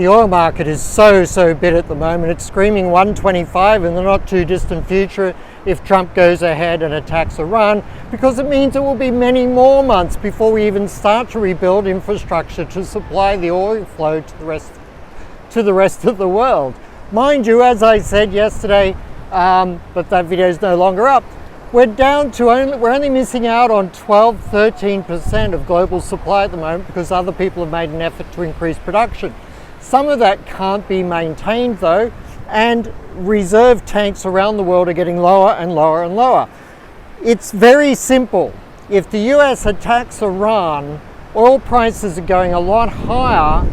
The oil market is so bid at the moment. It's screaming 125 in the not too distant future if Trump goes ahead and attacks Iran, because it means it will be many more months before we even start to rebuild infrastructure to supply the oil flow to the rest of the world. Mind you, as I said yesterday, but that video is no longer up, we're only missing out on 12-13% of global supply at the moment because other people have made an effort to increase production. Some of that can't be maintained though, and reserve tanks around the world are getting lower and lower and lower. It's very simple. If the US attacks Iran, oil prices are going a lot higher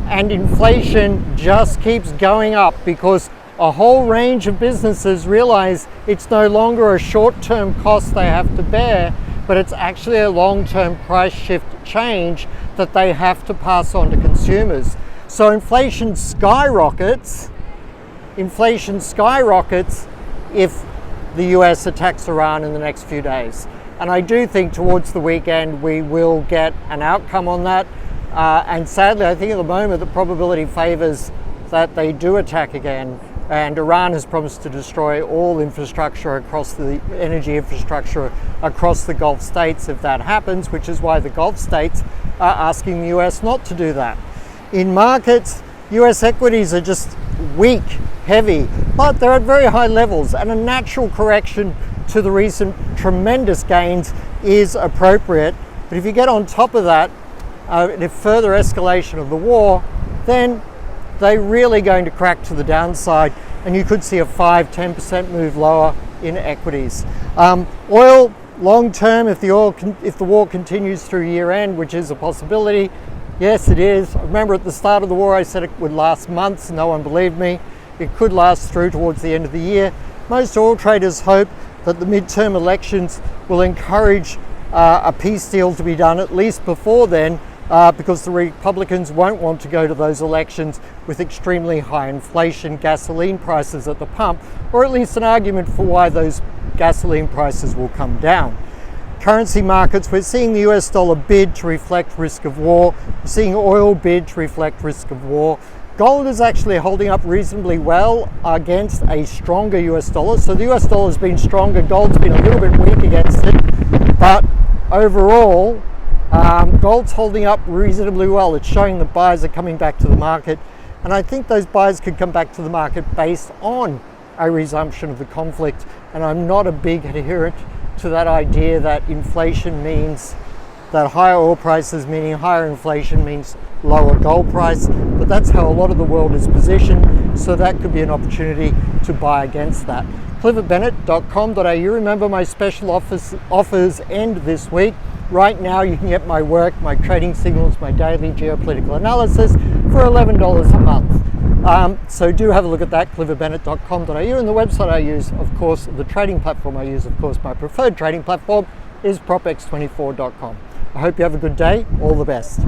and inflation just keeps going up because a whole range of businesses realize it's no longer a short-term cost they have to bear, but it's actually a long-term price shift change that they have to pass on to consumers. So inflation skyrockets if the US attacks Iran in the next few days. And I do think towards the weekend we will get an outcome on that. And sadly, I think at the moment the probability favors that they do attack again. And Iran has promised to destroy all infrastructure across the energy infrastructure across the Gulf states if that happens, which is why the Gulf states are asking the US not to do that. In markets, US equities are just weak, heavy, but they're at very high levels, and a natural correction to the recent tremendous gains is appropriate. But if you get on top of that, if further escalation of the war, then they're really going to crack to the downside, and you could see a 5-10% move lower in equities. Oil, long term, if the war continues through year end, which is a possibility, yes, it is. I remember at the start of the war I said it would last months. No one believed me. It could last through towards the end of the year. Most oil traders hope that the midterm elections will encourage a peace deal to be done at least before then, because the Republicans won't want to go to those elections with extremely high inflation, gasoline prices at the pump, or at least an argument for why those gasoline prices will come down. Currency markets, we're seeing the US dollar bid to reflect risk of war. We're seeing oil bid to reflect risk of war. Gold is actually holding up reasonably well against a stronger US dollar. So the US dollar has been stronger, gold's been a little bit weak against it. But overall, gold's holding up reasonably well. It's showing that buyers are coming back to the market. And I think those buyers could come back to the market based on a resumption of the conflict. And I'm not a big adherent to that idea that inflation means that higher oil prices meaning higher inflation means lower gold price, but that's how a lot of the world is positioned, so that could be an opportunity to buy against that. cliffordbennett.com.au. Remember, my special offers end this week. Right now you can get my work, my trading signals, my daily geopolitical analysis for $11 a month. So do have a look at that, cliffordbennett.com.au, and the website I use, of course, the trading platform I use, of course, my preferred trading platform is propx24.com. I hope you have a good day. All the best.